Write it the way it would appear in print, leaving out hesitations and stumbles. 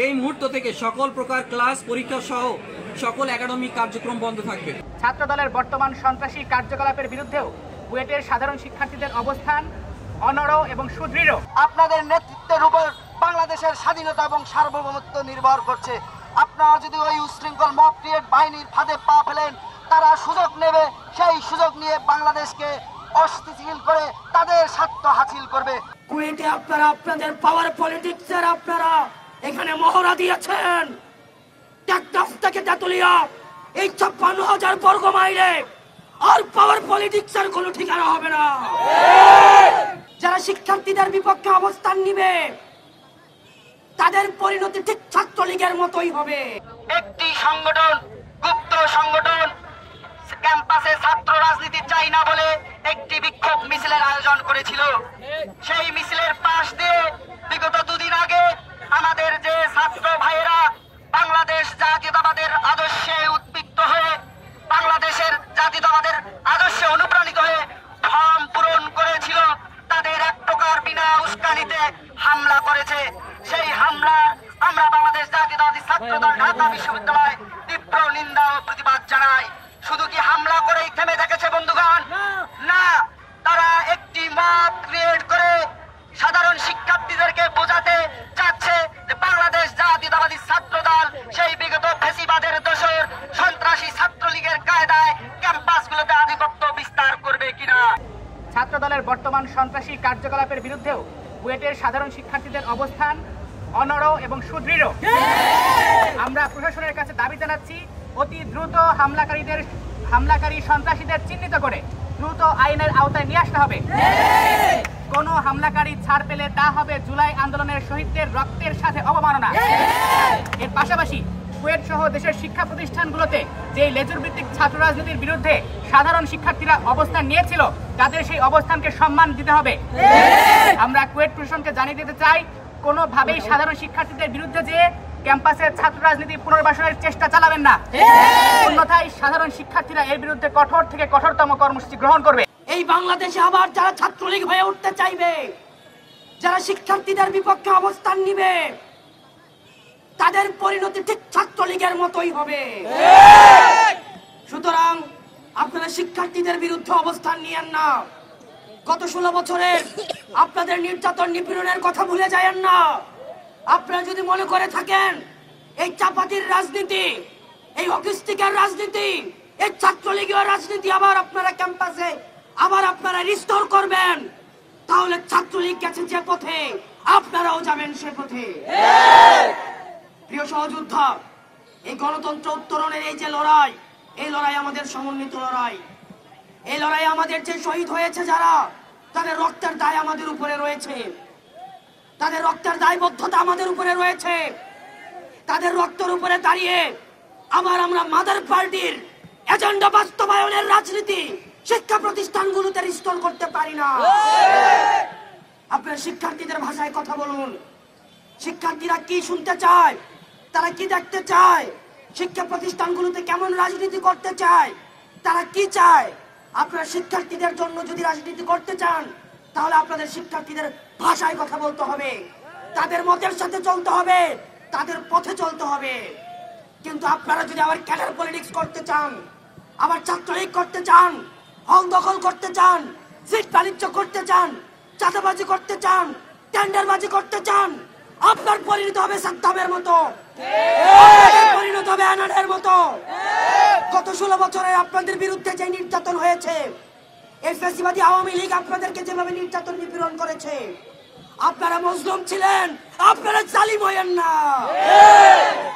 এই মুহূর্ত থেকে সকল প্রকার ক্লাস পরীক্ষা সহ সকল একাডেমিক কার্যক্রম বন্ধ থাকবে। ছাত্র দলের বর্তমান সন্ত্রাসী কার্যকলাপের বিরুদ্ধেও বুয়েটের সাধারণ শিক্ষার্থীদের অবস্থান অনড় এবং সুদৃঢ়। আপনাদের নেতৃত্বের উপর বাংলাদেশের স্বাধীনতা এবং সার্বভৌমত্ব নির্ভর করছে। আপনারা যদি ওই উশৃঙ্খল মব ক্রিয়েট বাহিনীর ফাঁদে পা ফেলেন, তারা সুযোগ নেবে, সেই সুযোগ নিয়ে বাংলাদেশকে অস্থিতিশীল করে তাদের স্বার্থ হাসিল করবে। কুয়েটে আপনারা আপনাদের পাওয়ার পলিটিক্সের আপনারা এখানে মহড়া দিয়েছেন। টেকনাফ থেকে তেতুলিয়া এই 56,000 বর্গ মাইলে আর পাওয়ার পলিটিক্সের কোনো ঠিকানা হবে না। যারা শিক্ষার্থীদের বিপক্ষে অবস্থান নিবে তাদের পরিণতি ঠিক ছাত্রলীগের মতোই হবে। একটি সংগঠন, গুপ্ত সংগঠন, ক্যাম্পাসে ছাত্র রাজনীতি চাই না বলে একটি বিক্ষোভ মিছিলের আয়োজন করেছিল। সেই মিছিলের পাশ দিয়ে বিগত দুদিন আগে আমাদের যে ছাত্র ভাইয়েরা বাংলাদেশ জাতীয়তাবাদের আদর্শে উদ্বুদ্ধ হয়ে, বাংলাদেশের জাতীয়তাবাদের আদর্শে অনুপ্রাণিত হয়ে ফর্ম পূরণ করেছিল, তাদের এক প্রকার বিনা উস্কানিতে হামলা করেছে। সেই হামলা আমরা বাংলাদেশ জাতীয়তাবাদী ছাত্রদল ঢাকা বিশ্ববিদ্যালয় তীব্র নিন্দা ও প্রতিবাদ জানাই। শুধু কি হামলা করেই থেমে থেকেছে বন্ধুগণ? না, তারা একটি মব ক্রিয়েট করে সাধারণ শিক্ষার্থীদেরকে বোঝাতে চাচ্ছে যে বাংলাদেশ জাতীয়তাবাদী ছাত্রদল সেই বিগত ফ্যাসিবাদের দোসর সন্ত্রাসী ছাত্রলীগের কায়দায় ক্যাম্পাসগুলোতে আধিপত্য বিস্তার করবে কিনা। ছাত্র দলের বর্তমান সন্ত্রাসী কার্যকলাপের বিরুদ্ধেও বুয়েটের সাধারণ শিক্ষার্থীদের অবস্থান অনড় এবং সুদৃঢ়। আমরা প্রশাসনের কাছে দাবি জানাচ্ছি, অতি দ্রুত হামলাকারী সন্ত্রাসীদের চিহ্নিত করে দ্রুত আইনের আওতায় নিয়ে আসতে হবে। কোন হামলাকারী ছাড় পেলে তা হবে জুলাই আন্দোলনের শহীদদের রক্তের সাথে অবমাননা। এর পাশাপাশি কুয়েট সহ দেশের শিক্ষা প্রতিষ্ঠানগুলোতে যে লেজুর ভিত্তিক ছাত্র রাজনীতির বিরুদ্ধে সাধারণ শিক্ষার্থীরা অবস্থান নিয়েছিল, তাদের সেই অবস্থানকে সম্মান দিতে হবে। আমরা কুয়েট প্রশাসনকে জানিয়ে দিতে চাই, কোনোভাবেই সাধারণ শিক্ষার্থীদের বিরুদ্ধে যে ক্যাম্পাসের ছাত্র রাজনীতি পুনর্বাসনের চেষ্টা চালাবেন না, অন্যথায় সাধারণ শিক্ষার্থীরা এর বিরুদ্ধে কঠোর থেকে কঠোরতম কর্মসূচি গ্রহণ করবে। এই বাংলাদেশে আবার যারা ছাত্রলীগ হয়ে উঠতে চাইবে, যারা শিক্ষার্থীদের বিপক্ষে অবস্থান নিবে, তাদের পরিণতি ঠিক ছাত্রলীগের মতোই হবে। সুতরাং আপনারা শিক্ষার্থীদের বিরুদ্ধে অবস্থান নিয়েন না। গত 16 বছরের আপনাদের নির্যাতন নিপীড়নের কথা ভুলে যায়েন না। আপনারা যদি মনে করে থাকেন এই চাপাতির রাজনীতি, এই হকিস্টিকের রাজনীতি, এই ছাত্রলীগীয় রাজনীতি আবার আপনারা ক্যাম্পাসে আবার আপনারা রিস্টোর করবেন, তাহলে ছাত্রলীগ গেছে যে পথে আপনারাও যাবেন সে পথে। প্রিয় সহযোদ্ধা, এই গণতন্ত্র উত্তরণের এই যে লড়াই, এই লড়াই আমাদের সমন্বিত লড়াই। এই লড়াই আমাদের যে শহীদ হয়েছে যারা, তাদের রক্তের দায় আমাদের উপরে রয়েছে, তাদের রক্তের দায়বদ্ধতা আমাদের উপরে রয়েছে। তাদের রক্তের উপরে দাঁড়িয়ে আমরা মাদার পার্টির এজেন্ডা বাস্তবায়নের রাজনীতি শিক্ষা প্রতিষ্ঠানগুলোতে রিস্টোর করতে পারি না। আপনারা শিক্ষার্থীদের ভাষায় কথা বলুন। শিক্ষার্থীরা কি শুনতে চায়, তারা কি দেখতে চায়, শিক্ষা প্রতিষ্ঠানগুলোতে কেমন রাজনীতি করতে চায়, তারা কি চায়। আপনারা শিক্ষার্থীদের জন্য যদি রাজনীতি করতে চান, তাহলে আপনাদের শিক্ষার্থীদের ভাষায় কথা বলতে হবে, তাদের মতের সাথে চলতে হবে, তাদের পথে চলতে হবে। কিন্তু আপনারা যদি আবার ক্যাডার পলিটিক্স করতে চান, আবার ছাত্রলীগ করতে চান, হল দখল করতে চান, সিট বাণিজ্য করতে চান, চাঁদাবাজি করতে চান, টেন্ডারবাজি করতে চান, আপনার পরিণত হবে সাদ্দামের মতো, পরিণত হবে আনানের মতো। গত 16 বছরে আপনাদের বিরুদ্ধে যে নির্যাতন হয়েছে, এই ফ্যাসিবাদী আওয়ামী লীগ আপনাদেরকে যেভাবে নির্যাতন নিপীড়ন করেছে, আপনারা মজলুম ছিলেন, আপনারা জালিম হয়েন না।